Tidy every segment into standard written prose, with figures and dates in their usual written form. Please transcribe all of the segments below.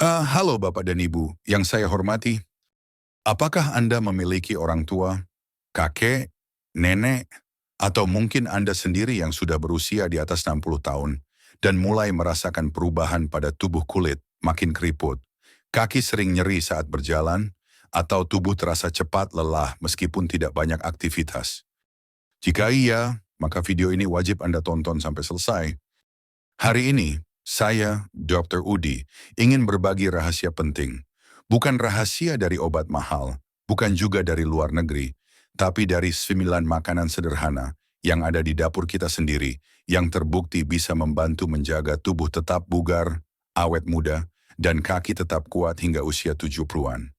Halo Bapak dan Ibu yang saya hormati. Apakah Anda memiliki orang tua, kakek, nenek, atau mungkin Anda sendiri yang sudah berusia di atas 60 tahun dan mulai merasakan perubahan pada tubuh kulit, makin keriput, kaki sering nyeri saat berjalan, atau tubuh terasa cepat lelah meskipun tidak banyak aktivitas? Jika iya, maka video ini wajib Anda tonton sampai selesai. Hari ini, saya, Dr. Udi, ingin berbagi rahasia penting. Bukan rahasia dari obat mahal, bukan juga dari luar negeri, tapi dari 9 makanan sederhana yang ada di dapur kita sendiri, yang terbukti bisa membantu menjaga tubuh tetap bugar, awet muda, dan kaki tetap kuat hingga usia 70-an.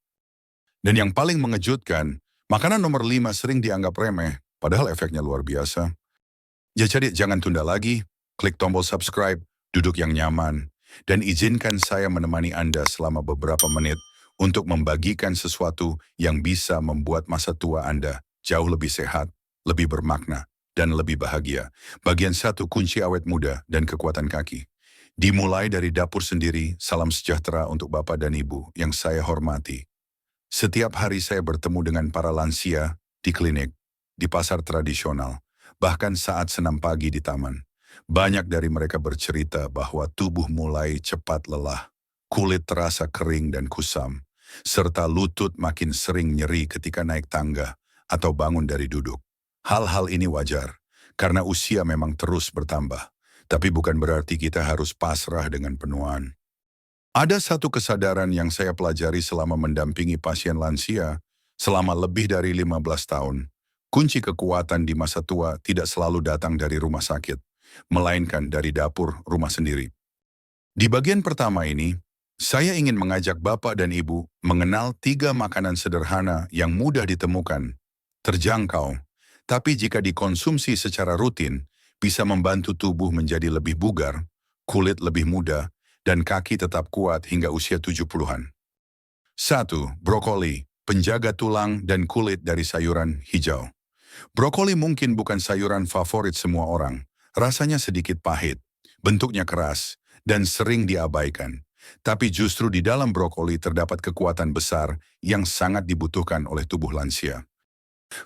Dan yang paling mengejutkan, makanan nomor 5 sering dianggap remeh, padahal efeknya luar biasa. Ya jadi jangan tunda lagi, klik tombol subscribe, duduk yang nyaman, dan izinkan saya menemani Anda selama beberapa menit untuk membagikan sesuatu yang bisa membuat masa tua Anda jauh lebih sehat, lebih bermakna, dan lebih bahagia. Bagian 1, kunci awet muda dan kekuatan kaki. Dimulai dari dapur sendiri, salam sejahtera untuk Bapak dan Ibu yang saya hormati. Setiap hari saya bertemu dengan para lansia di klinik, di pasar tradisional, bahkan saat senam pagi di taman. Banyak dari mereka bercerita bahwa tubuh mulai cepat lelah, kulit terasa kering dan kusam, serta lutut makin sering nyeri ketika naik tangga atau bangun dari duduk. Hal-hal ini wajar, karena usia memang terus bertambah. Tapi bukan berarti kita harus pasrah dengan penuaan. Ada satu kesadaran yang saya pelajari selama mendampingi pasien lansia selama lebih dari 15 tahun. Kunci kekuatan di masa tua tidak selalu datang dari rumah sakit, melainkan dari dapur rumah sendiri. Di bagian pertama ini, saya ingin mengajak Bapak dan Ibu mengenal 3 makanan sederhana yang mudah ditemukan, terjangkau, tapi jika dikonsumsi secara rutin, bisa membantu tubuh menjadi lebih bugar, kulit lebih muda, dan kaki tetap kuat hingga usia 70-an. 1. Brokoli, penjaga tulang dan kulit dari sayuran hijau. Brokoli mungkin bukan sayuran favorit semua orang. Rasanya sedikit pahit, bentuknya keras, dan sering diabaikan. Tapi justru di dalam brokoli terdapat kekuatan besar yang sangat dibutuhkan oleh tubuh lansia.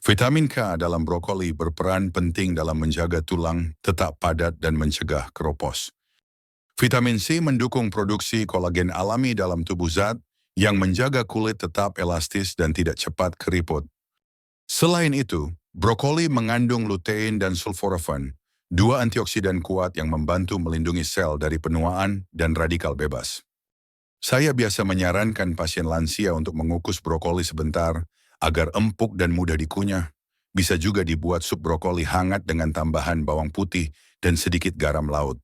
Vitamin K dalam brokoli berperan penting dalam menjaga tulang tetap padat dan mencegah keropos. Vitamin C mendukung produksi kolagen alami dalam tubuh zat yang menjaga kulit tetap elastis dan tidak cepat keriput. Selain itu, brokoli mengandung lutein dan sulforafan, 2 antioksidan kuat yang membantu melindungi sel dari penuaan dan radikal bebas. Saya biasa menyarankan pasien lansia untuk mengukus brokoli sebentar agar empuk dan mudah dikunyah. Bisa juga dibuat sup brokoli hangat dengan tambahan bawang putih dan sedikit garam laut.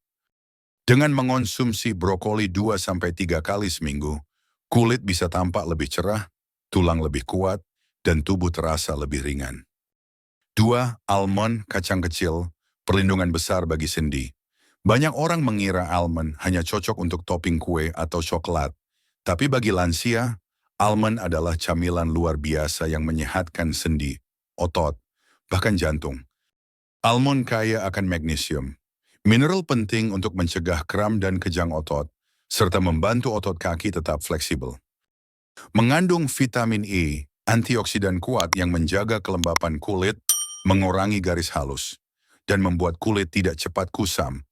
Dengan mengonsumsi brokoli 2-3 kali seminggu, kulit bisa tampak lebih cerah, tulang lebih kuat, dan tubuh terasa lebih ringan. 2. Almond, kacang kecil, perlindungan besar bagi sendi. Banyak orang mengira almond hanya cocok untuk topping kue atau coklat. Tapi bagi lansia, almond adalah camilan luar biasa yang menyehatkan sendi, otot, bahkan jantung. Almond kaya akan magnesium, mineral penting untuk mencegah kram dan kejang otot, serta membantu otot kaki tetap fleksibel. Mengandung vitamin E, antioksidan kuat yang menjaga kelembapan kulit, mengurangi garis halus, dan membuat kulit tidak cepat kusam.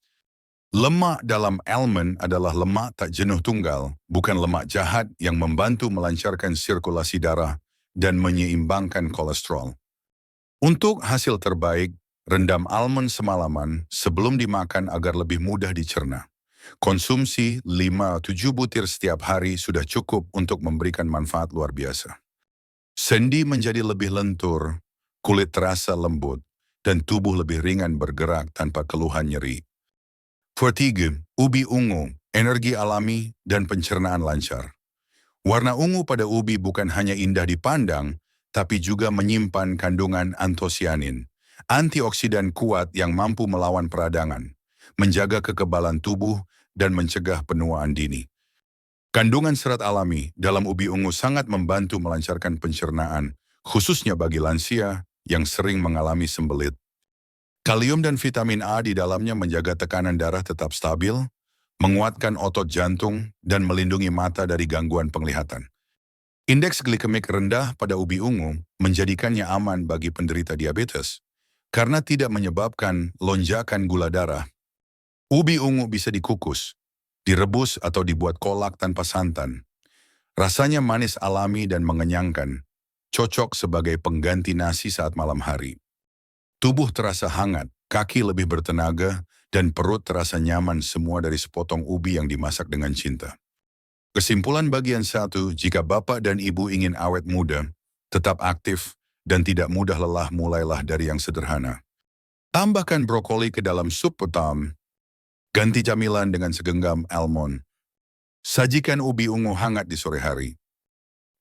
Lemak dalam almond adalah lemak tak jenuh tunggal, bukan lemak jahat yang membantu melancarkan sirkulasi darah dan menyeimbangkan kolesterol. Untuk hasil terbaik, rendam almond semalaman sebelum dimakan agar lebih mudah dicerna. Konsumsi 5-7 butir setiap hari sudah cukup untuk memberikan manfaat luar biasa. Sendi menjadi lebih lentur, kulit terasa lembut, dan tubuh lebih ringan bergerak tanpa keluhan nyeri. 3. Ubi ungu, energi alami dan pencernaan lancar. Warna ungu pada ubi bukan hanya indah dipandang, tapi juga menyimpan kandungan antosianin, antioksidan kuat yang mampu melawan peradangan, menjaga kekebalan tubuh, dan mencegah penuaan dini. Kandungan serat alami dalam ubi ungu sangat membantu melancarkan pencernaan, khususnya bagi lansia yang sering mengalami sembelit. Kalium dan vitamin A di dalamnya menjaga tekanan darah tetap stabil, menguatkan otot jantung, dan melindungi mata dari gangguan penglihatan. Indeks glikemik rendah pada ubi ungu menjadikannya aman bagi penderita diabetes karena tidak menyebabkan lonjakan gula darah. Ubi ungu bisa dikukus, direbus atau dibuat kolak tanpa santan. Rasanya manis alami dan mengenyangkan, cocok sebagai pengganti nasi saat malam hari. Tubuh terasa hangat, kaki lebih bertenaga, dan perut terasa nyaman semua dari sepotong ubi yang dimasak dengan cinta. Kesimpulan bagian 1, jika Bapak dan Ibu ingin awet muda, tetap aktif, dan tidak mudah lelah, mulailah dari yang sederhana. Tambahkan brokoli ke dalam sup utam, ganti camilan dengan segenggam almond. Sajikan ubi ungu hangat di sore hari.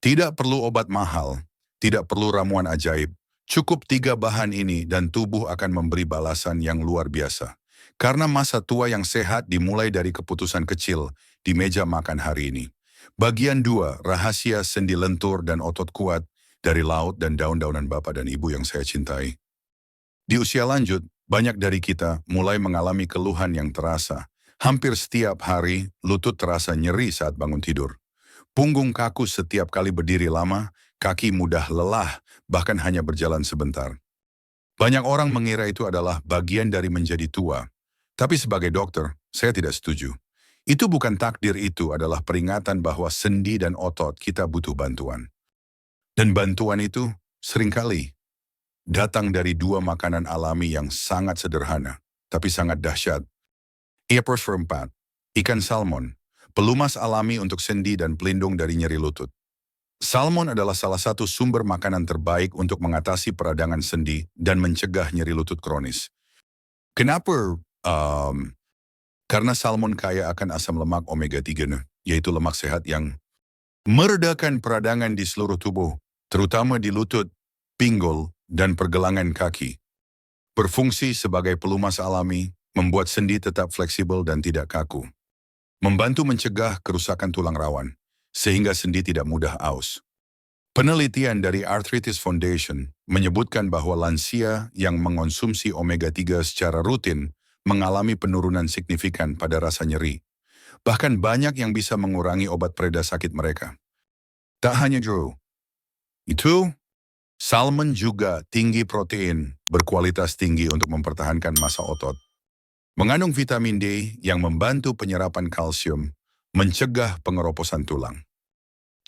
Tidak perlu obat mahal, tidak perlu ramuan ajaib. Cukup 3 bahan ini dan tubuh akan memberi balasan yang luar biasa. Karena masa tua yang sehat dimulai dari keputusan kecil di meja makan hari ini. Bagian 2, rahasia sendi lentur dan otot kuat dari laut dan daun-daunan Bapak dan Ibu yang saya cintai. Di usia lanjut, banyak dari kita mulai mengalami keluhan yang terasa. Hampir setiap hari, lutut terasa nyeri saat bangun tidur. Punggung kaku setiap kali berdiri lama, kaki mudah lelah, bahkan hanya berjalan sebentar. Banyak orang mengira itu adalah bagian dari menjadi tua. Tapi sebagai dokter, saya tidak setuju. Itu bukan takdir, itu adalah peringatan bahwa sendi dan otot kita butuh bantuan. Dan bantuan itu seringkali datang dari 2 makanan alami yang sangat sederhana, tapi sangat dahsyat. Earpros 4, ikan salmon, pelumas alami untuk sendi dan pelindung dari nyeri lutut. Salmon adalah salah satu sumber makanan terbaik untuk mengatasi peradangan sendi dan mencegah nyeri lutut kronis. Kenapa? Karena salmon kaya akan asam lemak omega 3, yaitu lemak sehat yang meredakan peradangan di seluruh tubuh, terutama di lutut, pinggul, dan pergelangan kaki. Berfungsi sebagai pelumas alami, membuat sendi tetap fleksibel dan tidak kaku. Membantu mencegah kerusakan tulang rawan, sehingga sendi tidak mudah aus. Penelitian dari Arthritis Foundation menyebutkan bahwa lansia yang mengonsumsi omega 3 secara rutin mengalami penurunan signifikan pada rasa nyeri. Bahkan banyak yang bisa mengurangi obat pereda sakit mereka. Tak hanya itu, salmon juga tinggi protein, berkualitas tinggi untuk mempertahankan massa otot. Mengandung vitamin D yang membantu penyerapan kalsium, mencegah pengeroposan tulang.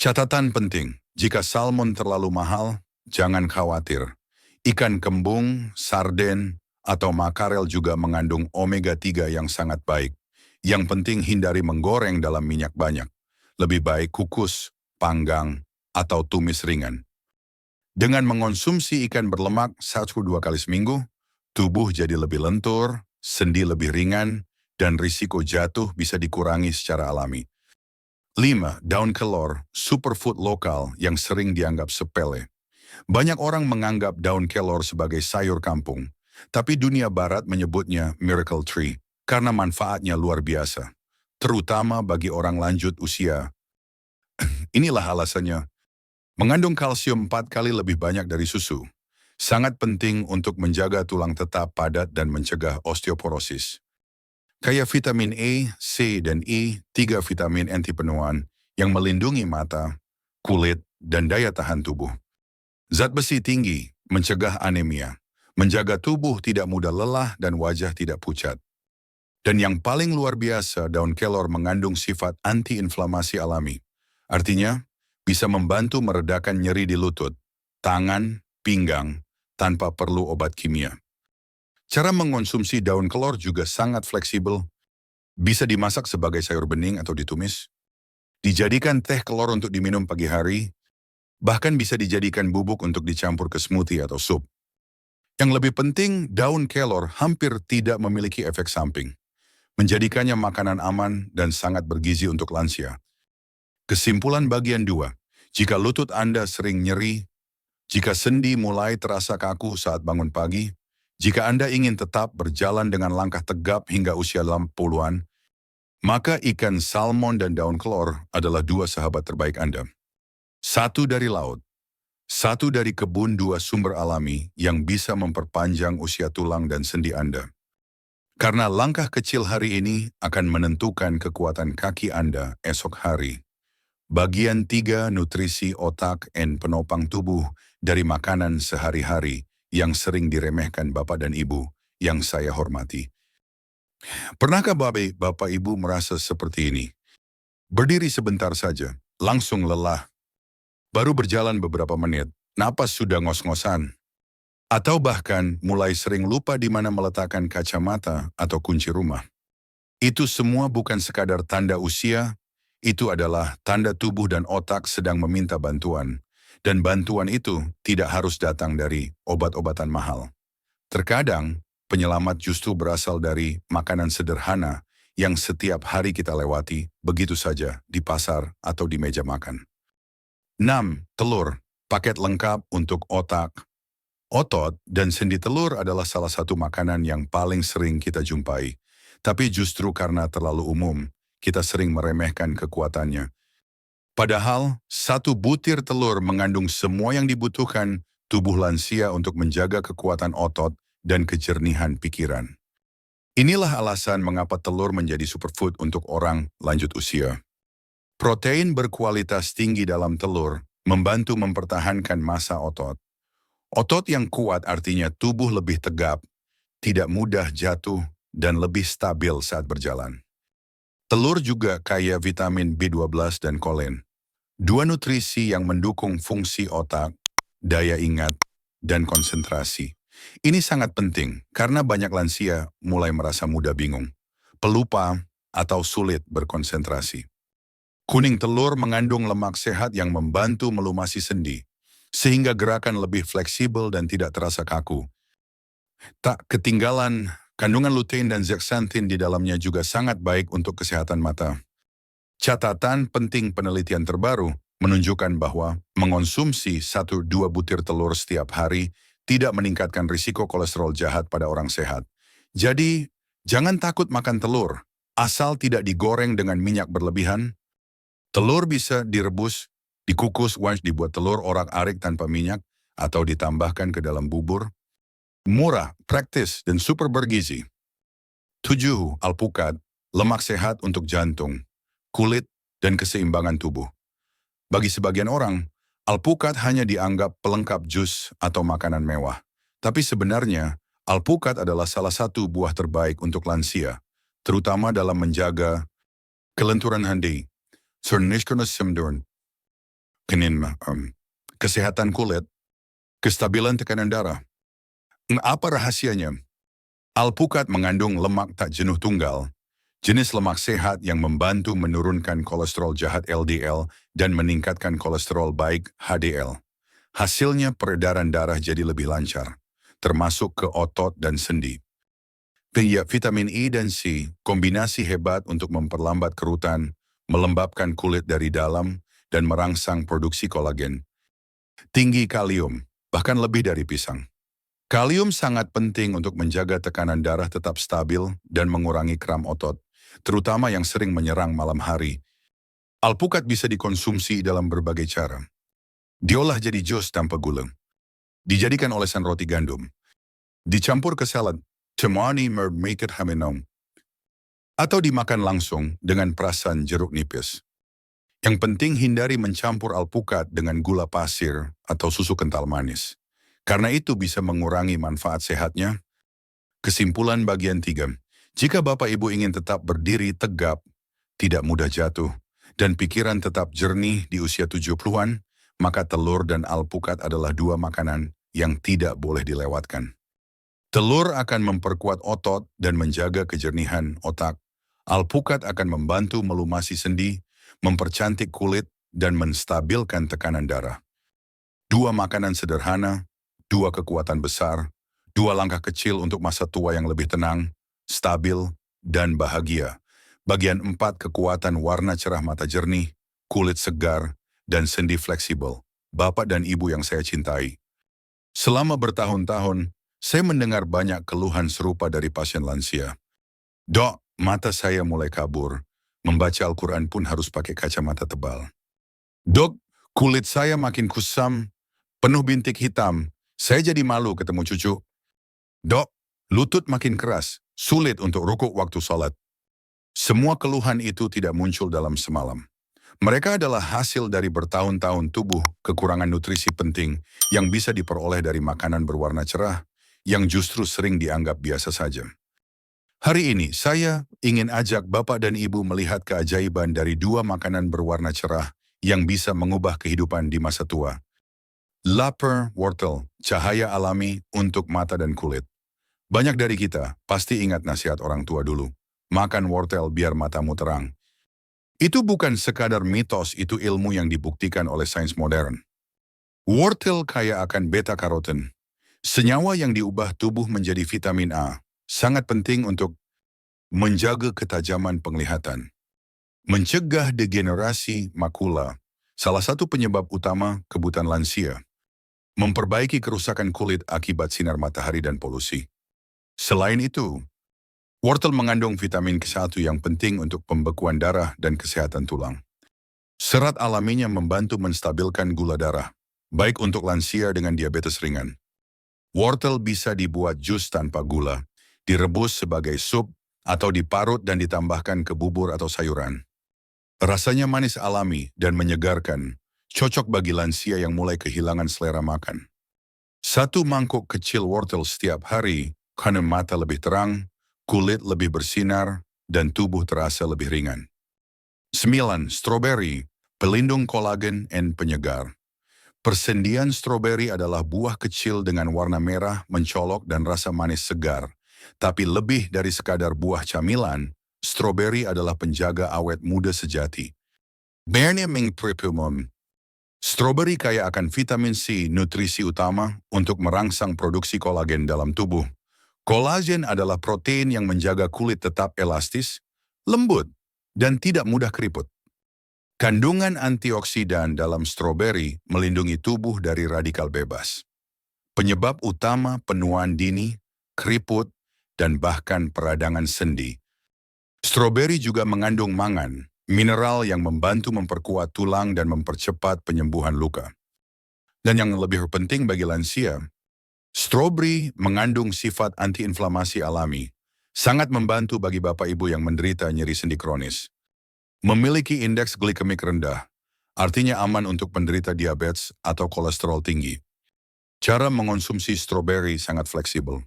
Catatan penting, jika salmon terlalu mahal, jangan khawatir. Ikan kembung, sarden, atau makarel juga mengandung omega 3 yang sangat baik. Yang penting hindari menggoreng dalam minyak banyak. Lebih baik kukus, panggang, atau tumis ringan. Dengan mengonsumsi ikan berlemak 1-2 kali seminggu, tubuh jadi lebih lentur, sendi lebih ringan, dan risiko jatuh bisa dikurangi secara alami. 5. Daun kelor, superfood lokal yang sering dianggap sepele. Banyak orang menganggap daun kelor sebagai sayur kampung, tapi dunia barat menyebutnya miracle tree karena manfaatnya luar biasa, terutama bagi orang lanjut usia. Inilah alasannya. Mengandung kalsium 4 kali lebih banyak dari susu. Sangat penting untuk menjaga tulang tetap padat dan mencegah osteoporosis. Kaya vitamin A, C, dan E, 3 vitamin anti penuaan yang melindungi mata, kulit, dan daya tahan tubuh. Zat besi tinggi, mencegah anemia, menjaga tubuh tidak mudah lelah dan wajah tidak pucat. Dan yang paling luar biasa, daun kelor mengandung sifat anti-inflamasi alami. Artinya, bisa membantu meredakan nyeri di lutut, tangan, pinggang, tanpa perlu obat kimia. Cara mengonsumsi daun kelor juga sangat fleksibel. Bisa dimasak sebagai sayur bening atau ditumis. Dijadikan teh kelor untuk diminum pagi hari. Bahkan bisa dijadikan bubuk untuk dicampur ke smoothie atau sup. Yang lebih penting, daun kelor hampir tidak memiliki efek samping. Menjadikannya makanan aman dan sangat bergizi untuk lansia. Kesimpulan bagian 2. Jika lutut Anda sering nyeri, jika sendi mulai terasa kaku saat bangun pagi, jika Anda ingin tetap berjalan dengan langkah tegap hingga usia 60-an, maka ikan salmon dan daun kelor adalah 2 sahabat terbaik Anda. 1 dari laut, 1 dari kebun, 2 sumber alami yang bisa memperpanjang usia tulang dan sendi Anda. Karena langkah kecil hari ini akan menentukan kekuatan kaki Anda esok hari. Bagian 3 nutrisi otak dan penopang tubuh dari makanan sehari-hari yang sering diremehkan Bapak dan Ibu yang saya hormati. Pernahkah Bapak Ibu merasa seperti ini? Berdiri sebentar saja, langsung lelah. Baru berjalan beberapa menit, napas sudah ngos-ngosan. Atau bahkan mulai sering lupa di mana meletakkan kacamata atau kunci rumah. Itu semua bukan sekadar tanda usia, itu adalah tanda tubuh dan otak sedang meminta bantuan. Dan bantuan itu tidak harus datang dari obat-obatan mahal. Terkadang, penyelamat justru berasal dari makanan sederhana yang setiap hari kita lewati begitu saja di pasar atau di meja makan. 6. Telur, paket lengkap untuk otak. Otot dan sendi telur adalah salah satu makanan yang paling sering kita jumpai. Tapi justru karena terlalu umum, kita sering meremehkan kekuatannya. Padahal, satu butir telur mengandung semua yang dibutuhkan tubuh lansia untuk menjaga kekuatan otot dan kejernihan pikiran. Inilah alasan mengapa telur menjadi superfood untuk orang lanjut usia. Protein berkualitas tinggi dalam telur membantu mempertahankan massa otot. Otot yang kuat artinya tubuh lebih tegap, tidak mudah jatuh, dan lebih stabil saat berjalan. Telur juga kaya vitamin B12 dan kolen. Dua nutrisi yang mendukung fungsi otak, daya ingat, dan konsentrasi. Ini sangat penting karena banyak lansia mulai merasa mudah bingung, pelupa, atau sulit berkonsentrasi. Kuning telur mengandung lemak sehat yang membantu melumasi sendi, sehingga gerakan lebih fleksibel dan tidak terasa kaku. Tak ketinggalan, kandungan lutein dan zeaxanthin di dalamnya juga sangat baik untuk kesehatan mata. Catatan penting penelitian terbaru menunjukkan bahwa mengonsumsi 1-2 butir telur setiap hari tidak meningkatkan risiko kolesterol jahat pada orang sehat. Jadi, jangan takut makan telur, asal tidak digoreng dengan minyak berlebihan. Telur bisa direbus, dikukus, dibuat telur orak-arik tanpa minyak, atau ditambahkan ke dalam bubur. Murah, praktis, dan super bergizi. 7. Alpukat, lemak sehat untuk jantung, kulit, dan keseimbangan tubuh. Bagi sebagian orang, alpukat hanya dianggap pelengkap jus atau makanan mewah. Tapi sebenarnya, alpukat adalah salah satu buah terbaik untuk lansia, terutama dalam menjaga kelenturan handi, kesehatan kulit, kestabilan tekanan darah. Apa rahasianya? Alpukat mengandung lemak tak jenuh tunggal, jenis lemak sehat yang membantu menurunkan kolesterol jahat LDL dan meningkatkan kolesterol baik HDL. Hasilnya peredaran darah jadi lebih lancar, termasuk ke otot dan sendi. Vitamin E dan C, kombinasi hebat untuk memperlambat kerutan, melembabkan kulit dari dalam, dan merangsang produksi kolagen. Tinggi kalium, bahkan lebih dari pisang. Kalium sangat penting untuk menjaga tekanan darah tetap stabil dan mengurangi kram otot, terutama yang sering menyerang malam hari. Alpukat bisa dikonsumsi dalam berbagai cara. Diolah jadi jus tanpa gula. Dijadikan olesan roti gandum. Dicampur ke salad, temani mermaket hamenom. Atau dimakan langsung dengan perasan jeruk nipis. Yang penting hindari mencampur alpukat dengan gula pasir atau susu kental manis. Karena itu bisa mengurangi manfaat sehatnya. Kesimpulan bagian 3. Jika Bapak Ibu ingin tetap berdiri tegap, tidak mudah jatuh, dan pikiran tetap jernih di usia 70-an, maka telur dan alpukat adalah dua makanan yang tidak boleh dilewatkan. Telur akan memperkuat otot dan menjaga kejernihan otak. Alpukat akan membantu melumasi sendi, mempercantik kulit, dan menstabilkan tekanan darah. Dua makanan sederhana, dua kekuatan besar, dua langkah kecil untuk masa tua yang lebih tenang, stabil, dan bahagia. Bagian 4 kekuatan warna cerah mata jernih, kulit segar, dan sendi fleksibel. Bapak dan Ibu yang saya cintai. Selama bertahun-tahun, saya mendengar banyak keluhan serupa dari pasien lansia. Dok, mata saya mulai kabur. Membaca Al-Quran pun harus pakai kacamata tebal. Dok, kulit saya makin kusam, penuh bintik hitam. Saya jadi malu ketemu cucu. Dok, lutut makin keras. sulit untuk rukuk waktu sholat. Semua keluhan itu tidak muncul dalam semalam. Mereka adalah hasil dari bertahun-tahun tubuh kekurangan nutrisi penting yang bisa diperoleh dari makanan berwarna cerah yang justru sering dianggap biasa saja. Hari ini saya ingin ajak Bapak dan Ibu melihat keajaiban dari dua makanan berwarna cerah yang bisa mengubah kehidupan di masa tua. Lapar wortel, cahaya alami untuk mata dan kulit. Banyak dari kita pasti ingat nasihat orang tua dulu. Makan wortel biar matamu terang. Itu bukan sekadar mitos, itu ilmu yang dibuktikan oleh sains modern. Wortel kaya akan beta-karoten, senyawa yang diubah tubuh menjadi vitamin A, sangat penting untuk menjaga ketajaman penglihatan, mencegah degenerasi makula, salah satu penyebab utama kebutaan lansia, memperbaiki kerusakan kulit akibat sinar matahari dan polusi. Selain itu, wortel mengandung vitamin K1 yang penting untuk pembekuan darah dan kesehatan tulang. Serat alaminya membantu menstabilkan gula darah, baik untuk lansia dengan diabetes ringan. Wortel bisa dibuat jus tanpa gula, direbus sebagai sup, atau diparut dan ditambahkan ke bubur atau sayuran. Rasanya manis alami dan menyegarkan, cocok bagi lansia yang mulai kehilangan selera makan. Satu mangkuk kecil wortel setiap hari, karena mata lebih terang, kulit lebih bersinar, dan tubuh terasa lebih ringan. 9. Stroberi, pelindung kolagen dan penyegar. Persendian stroberi adalah buah kecil dengan warna merah, mencolok dan rasa manis segar. Tapi lebih dari sekadar buah camilan, stroberi adalah penjaga awet muda sejati. Bernya mengprepumum. Stroberi kaya akan vitamin C, nutrisi utama untuk merangsang produksi kolagen dalam tubuh. Kolagen adalah protein yang menjaga kulit tetap elastis, lembut, dan tidak mudah keriput. Kandungan antioksidan dalam stroberi melindungi tubuh dari radikal bebas. Penyebab utama penuaan dini, keriput, dan bahkan peradangan sendi. Stroberi juga mengandung mangan, mineral yang membantu memperkuat tulang dan mempercepat penyembuhan luka. Dan yang lebih penting bagi lansia, stroberi mengandung sifat antiinflamasi alami, sangat membantu bagi Bapak Ibu yang menderita nyeri sendi kronis. Memiliki indeks glikemik rendah, artinya aman untuk penderita diabetes atau kolesterol tinggi. Cara mengonsumsi stroberi sangat fleksibel.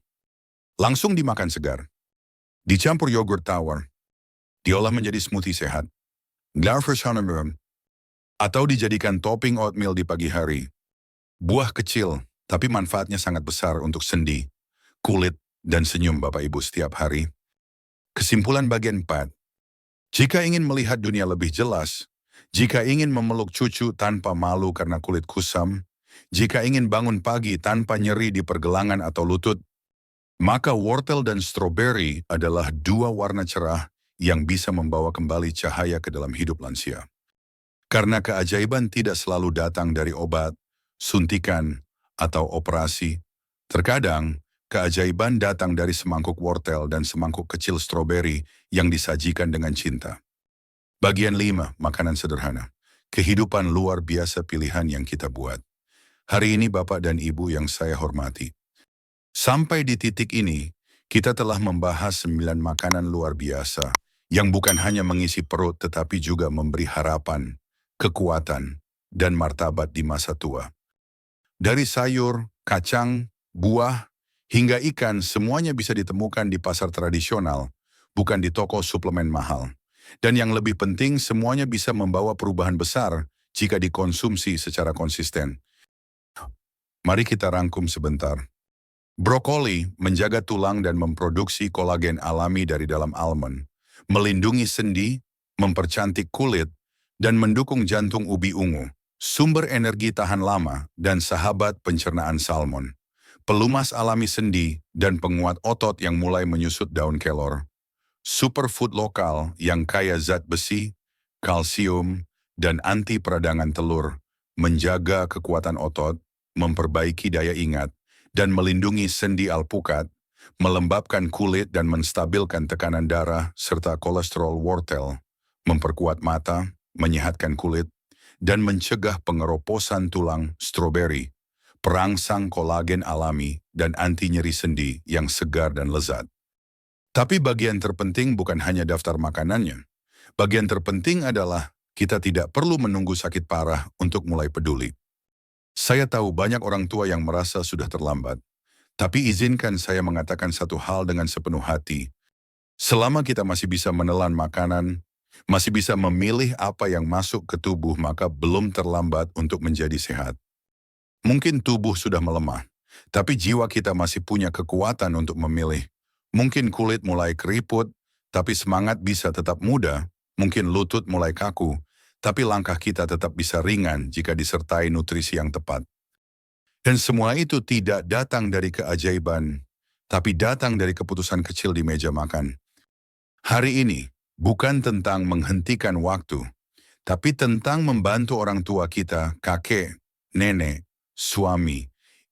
Langsung dimakan segar, dicampur yogurt tawar, diolah menjadi smoothie sehat, atau dijadikan topping oatmeal di pagi hari. Buah kecil, tapi manfaatnya sangat besar untuk sendi, kulit, dan senyum Bapak Ibu setiap hari. Kesimpulan bagian 4. Jika ingin melihat dunia lebih jelas, jika ingin memeluk cucu tanpa malu karena kulit kusam, jika ingin bangun pagi tanpa nyeri di pergelangan atau lutut, maka wortel dan stroberi adalah dua warna cerah yang bisa membawa kembali cahaya ke dalam hidup lansia. Karena keajaiban tidak selalu datang dari obat, suntikan, atau operasi. Terkadang, keajaiban datang dari semangkuk wortel dan semangkuk kecil stroberi yang disajikan dengan cinta. Bagian 5, makanan sederhana. Kehidupan luar biasa pilihan yang kita buat. Hari ini Bapak dan Ibu yang saya hormati. Sampai di titik ini, kita telah membahas 9 makanan luar biasa yang bukan hanya mengisi perut tetapi juga memberi harapan, kekuatan, dan martabat di masa tua. Dari sayur, kacang, buah, hingga ikan semuanya bisa ditemukan di pasar tradisional, bukan di toko suplemen mahal. Dan yang lebih penting semuanya bisa membawa perubahan besar jika dikonsumsi secara konsisten. Mari kita rangkum sebentar. Brokoli menjaga tulang dan memproduksi kolagen alami dari dalam almond, melindungi sendi, mempercantik kulit, dan mendukung jantung ubi ungu, sumber energi tahan lama, dan sahabat pencernaan salmon. Pelumas alami sendi dan penguat otot yang mulai menyusut daun kelor. Superfood lokal yang kaya zat besi, kalsium, dan anti peradangan telur, menjaga kekuatan otot, memperbaiki daya ingat, dan melindungi sendi alpukat, melembabkan kulit dan menstabilkan tekanan darah serta kolesterol wortel, memperkuat mata, menyehatkan kulit, dan mencegah pengeroposan tulang stroberi, perangsang kolagen alami dan anti nyeri sendi yang segar dan lezat. Tapi bagian terpenting bukan hanya daftar makanannya. Bagian terpenting adalah kita tidak perlu menunggu sakit parah untuk mulai peduli. Saya tahu banyak orang tua yang merasa sudah terlambat. Tapi izinkan saya mengatakan satu hal dengan sepenuh hati. Selama kita masih bisa menelan makanan, masih bisa memilih apa yang masuk ke tubuh, maka belum terlambat untuk menjadi sehat. Mungkin tubuh sudah melemah, tapi jiwa kita masih punya kekuatan untuk memilih. Mungkin kulit mulai keriput, tapi semangat bisa tetap muda. Mungkin lutut mulai kaku, tapi langkah kita tetap bisa ringan jika disertai nutrisi yang tepat. Dan semua itu tidak datang dari keajaiban, tapi datang dari keputusan kecil di meja makan. Hari ini bukan tentang menghentikan waktu, tapi tentang membantu orang tua kita, kakek, nenek, suami,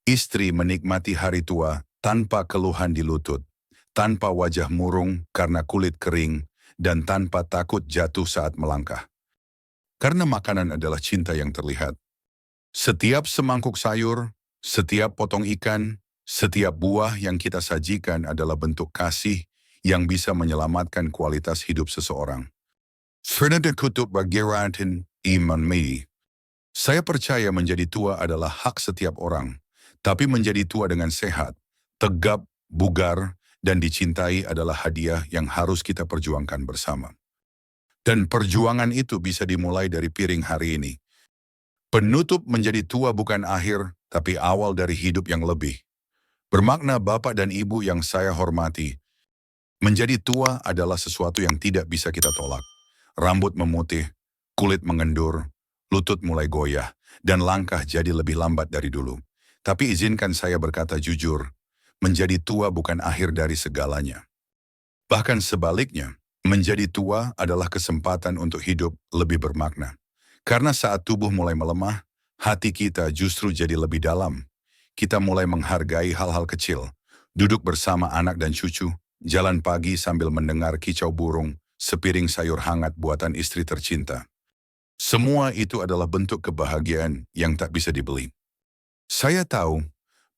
istri menikmati hari tua tanpa keluhan di lutut, tanpa wajah murung karena kulit kering, dan tanpa takut jatuh saat melangkah. Karena makanan adalah cinta yang terlihat. Setiap semangkuk sayur, setiap potong ikan, setiap buah yang kita sajikan adalah bentuk kasih yang bisa menyelamatkan kualitas hidup seseorang. Fernanda Kutub Bagiratin Iman Mei. Saya percaya menjadi tua adalah hak setiap orang, tapi menjadi tua dengan sehat, tegap, bugar, dan dicintai adalah hadiah yang harus kita perjuangkan bersama. Dan perjuangan itu bisa dimulai dari piring hari ini. Penutup menjadi tua bukan akhir, tapi awal dari hidup yang lebih. Bermakna Bapak dan Ibu yang saya hormati, menjadi tua adalah sesuatu yang tidak bisa kita tolak. Rambut memutih, kulit mengendur, lutut mulai goyah, dan langkah jadi lebih lambat dari dulu. Tapi izinkan saya berkata jujur, menjadi tua bukan akhir dari segalanya. Bahkan sebaliknya, menjadi tua adalah kesempatan untuk hidup lebih bermakna. Karena saat tubuh mulai melemah, hati kita justru jadi lebih dalam. Kita mulai menghargai hal-hal kecil, duduk bersama anak dan cucu, jalan pagi sambil mendengar kicau burung, sepiring sayur hangat buatan istri tercinta. Semua itu adalah bentuk kebahagiaan yang tak bisa dibeli. Saya tahu,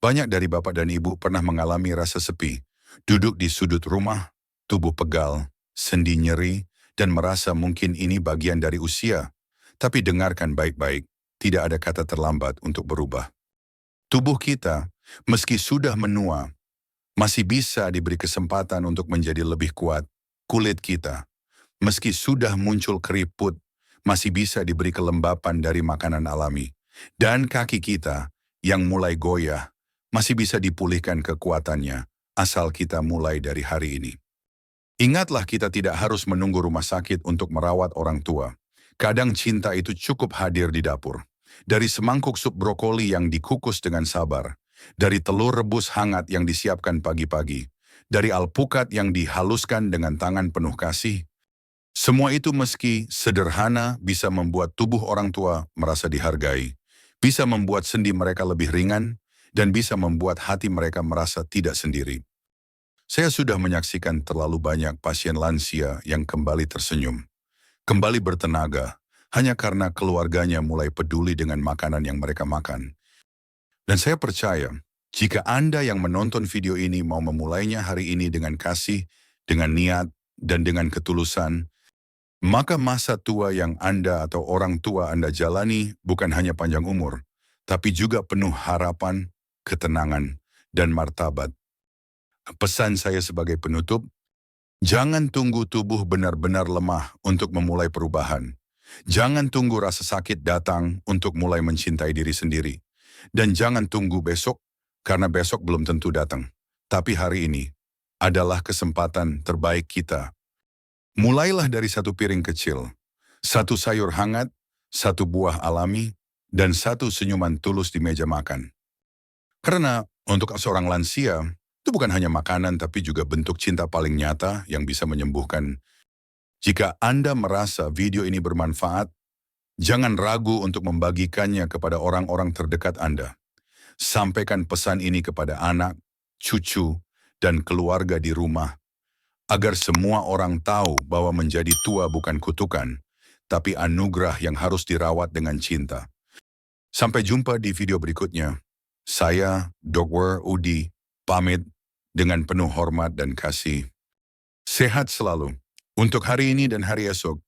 banyak dari Bapak dan Ibu pernah mengalami rasa sepi, duduk di sudut rumah, tubuh pegal, sendi nyeri, dan merasa mungkin ini bagian dari usia. Tapi dengarkan baik-baik, tidak ada kata terlambat untuk berubah. Tubuh kita, meski sudah menua, masih bisa diberi kesempatan untuk menjadi lebih kuat. Kulit kita, meski sudah muncul keriput, masih bisa diberi kelembapan dari makanan alami. Dan kaki kita, yang mulai goyah, masih bisa dipulihkan kekuatannya, asal kita mulai dari hari ini. Ingatlah, kita tidak harus menunggu rumah sakit untuk merawat orang tua. Kadang cinta itu cukup hadir di dapur. Dari semangkuk sup brokoli yang dikukus dengan sabar, dari telur rebus hangat yang disiapkan pagi-pagi, dari alpukat yang dihaluskan dengan tangan penuh kasih. Semua itu meski sederhana bisa membuat tubuh orang tua merasa dihargai, bisa membuat sendi mereka lebih ringan, dan bisa membuat hati mereka merasa tidak sendiri. Saya sudah menyaksikan terlalu banyak pasien lansia yang kembali tersenyum, kembali bertenaga, hanya karena keluarganya mulai peduli dengan makanan yang mereka makan. Dan saya percaya, jika Anda yang menonton video ini mau memulainya hari ini dengan kasih, dengan niat, dan dengan ketulusan, maka masa tua yang Anda atau orang tua Anda jalani bukan hanya panjang umur, tapi juga penuh harapan, ketenangan, dan martabat. Pesan saya sebagai penutup, jangan tunggu tubuh benar-benar lemah untuk memulai perubahan. Jangan tunggu rasa sakit datang untuk mulai mencintai diri sendiri. Dan jangan tunggu besok, karena besok belum tentu datang. Tapi hari ini adalah kesempatan terbaik kita. Mulailah dari satu piring kecil, satu sayur hangat, satu buah alami, dan satu senyuman tulus di meja makan. Karena untuk seorang lansia, itu bukan hanya makanan tapi juga bentuk cinta paling nyata yang bisa menyembuhkan. Jika Anda merasa video ini bermanfaat, jangan ragu untuk membagikannya kepada orang-orang terdekat Anda. Sampaikan pesan ini kepada anak, cucu, dan keluarga di rumah, agar semua orang tahu bahwa menjadi tua bukan kutukan, tapi anugerah yang harus dirawat dengan cinta. Sampai jumpa di video berikutnya. Saya, Dr. Udi, pamit dengan penuh hormat dan kasih. Sehat selalu. Untuk hari ini dan hari esok,